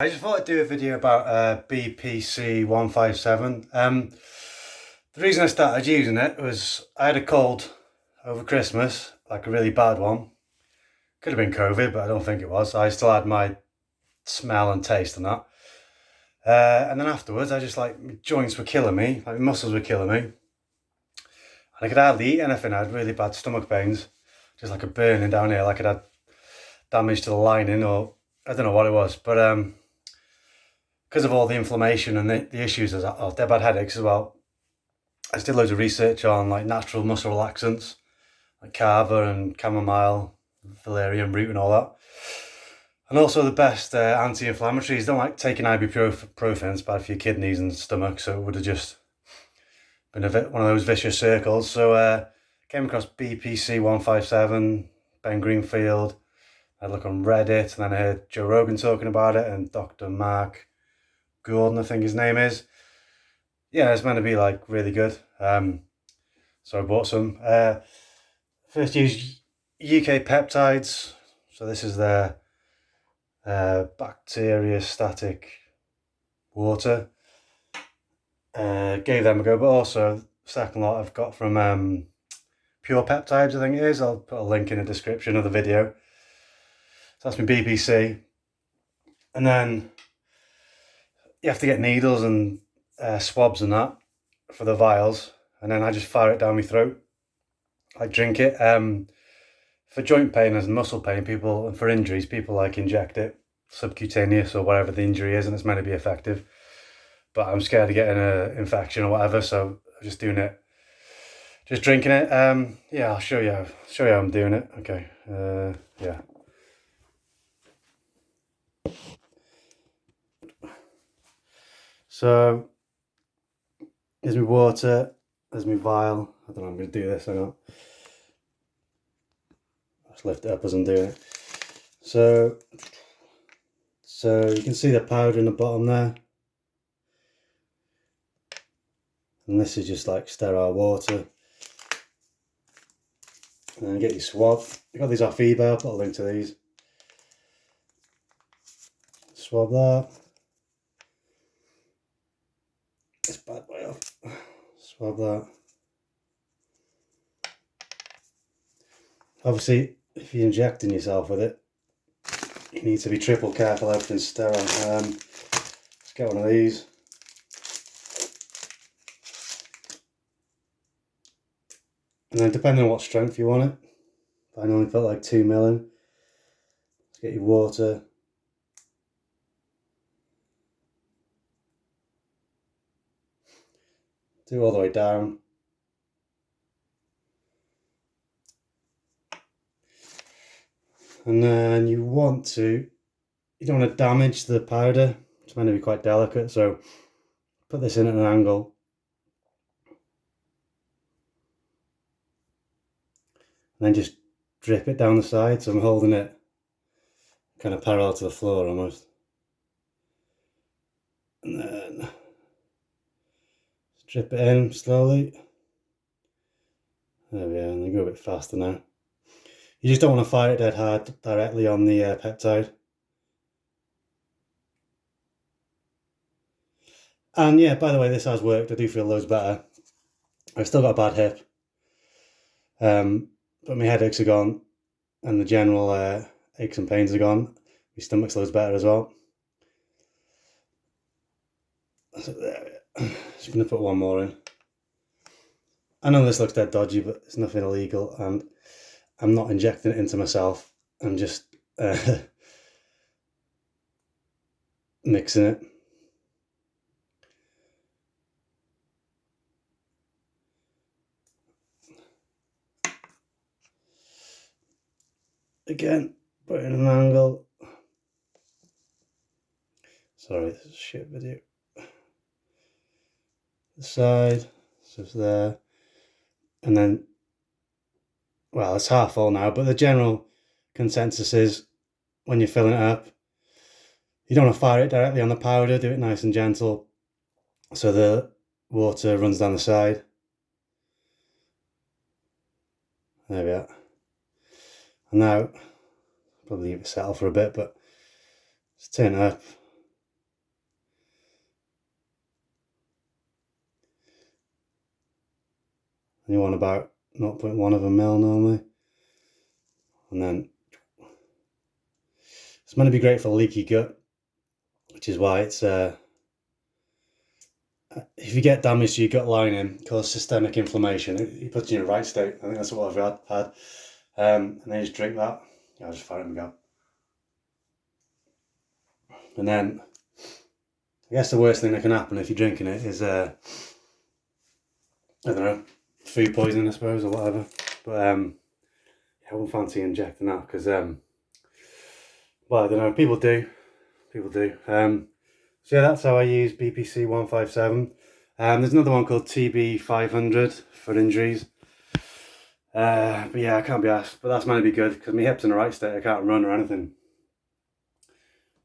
I just thought I'd do a video about BPC 157. The reason I started using it was I had a cold over Christmas, like a really bad one. Could have been COVID, but I don't think it was. I still had my smell and taste and that. And then afterwards, I just my joints were killing me, like my muscles were killing me. And I could hardly eat anything. I had really bad stomach pains, just like a burning down here, like it had damage to the lining, or I don't know what it was, but because of all the inflammation and the issues, I dead bad headaches as well. I just did loads of research on like natural muscle relaxants, like kava and chamomile, valerian root and all that. And also the best anti-inflammatories. Don't like taking ibuprofen, it's bad for your kidneys and stomach, so it would have just been one of those vicious circles. So came across BPC 157, Ben Greenfield. I had a look on Reddit, and then I heard Joe Rogan talking about it, and Dr. Mark Gordon, I think his name is. Yeah, it's meant to be like really good. So I bought some. First use UK peptides. So this is their bacteriostatic water. Gave them a go, but also second lot I've got from Pure Peptides, I think it is. I'll put a link in the description of the video. So that's my BPC. And then you have to get needles and swabs and that for the vials, and then I just fire it down my throat. I drink it. For joint pain and muscle pain, and for injuries, people like inject it subcutaneous or whatever the injury is, and it's meant to be effective. But I'm scared of getting an infection or whatever, so I'm just doing it, just drinking it. Yeah, I'll show you how I'm doing it. Okay. Yeah. So there's my water, there's my vial. I don't know, I'm going to do this, hang on. I'll just lift it up as I'm doing it. So you can see the powder in the bottom there. And this is just like sterile water. And then get your swab. I got these off eBay, I'll put a link to these. Swab that. This bad boy off. Swab that. Obviously, if you're injecting yourself with it, you need to be triple careful, everything's sterile. Let's get one of these. And then depending on what strength you want it, I normally put like 2 ml in. Let's get your water. Do it all the way down. And then you don't want to damage the powder. It's meant to be quite delicate, so put this in at an angle. And then just drip it down the side, so I'm holding it kind of parallel to the floor almost. And then drip it in slowly. There we are, and then go a bit faster now. You just don't want to fire it dead hard directly on the peptide. And yeah, by the way, this has worked. I do feel loads better. I've still got a bad hip. But my headaches are gone, and the general aches and pains are gone. My stomach's loads better as well. So there, just going to put one more in. I know this looks dead dodgy, but it's nothing illegal, and I'm not injecting it into myself. I'm just mixing it. Again, put it in an angle. Sorry, this is a shit video. The side, so it's there. And then, well, it's half full now, but the general consensus is when you're filling it up, you don't want to fire it directly on the powder, do it nice and gentle so the water runs down the side. There we are. And now, probably leave it settle for a bit, but just turn it up. and you want about 0.1 of a mil normally. And then it's meant to be great for leaky gut, which is why it's if you get damage to your gut lining, cause systemic inflammation, it puts you in a right state. I think that's what I've had. And then you just drink that. I'll just fire it and go. And then I guess the worst thing that can happen if you're drinking it is I don't know, food poisoning, I suppose, or whatever. But I wouldn't fancy injecting that because well, I don't know, people do. So yeah, that's how I use BPC 157. There's another one called TB 500 for injuries. But yeah, I can't be asked. But that's meant to be good because my hip's in the right state. I can't run or anything.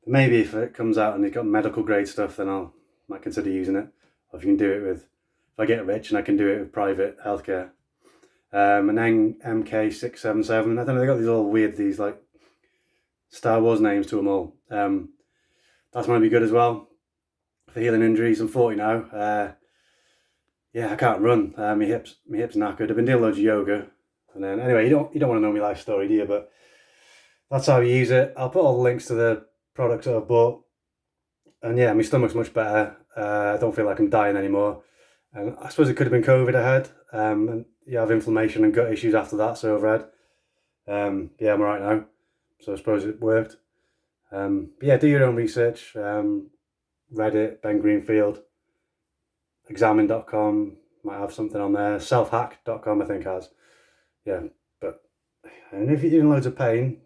But maybe if it comes out and it's got medical grade stuff, then I might consider using it. Or if you can do it with, if I get rich and I can do it with private healthcare. And then MK677. I don't know. They got these all weird, these like Star Wars names to them all. That's meant to be good as well for healing injuries. I'm 40 now. Yeah, I can't run. My hips knackered. I've been doing loads of yoga, and then anyway, you don't want to know my life story, do you? But that's how you use it. I'll put all the links to the products that I've bought, and yeah, my stomach's much better. I don't feel like I'm dying anymore, and I suppose it could have been COVID I had. And you have inflammation and gut issues after that, so I've read. Yeah, I'm alright now, so I suppose it worked. But yeah, do your own research. Reddit, Ben Greenfield. Examine.com might have something on there. Selfhack.com I think has. Yeah, but and if you're in loads of pain,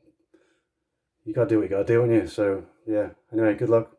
you gotta do what you gotta do, haven't you? So yeah, anyway, good luck.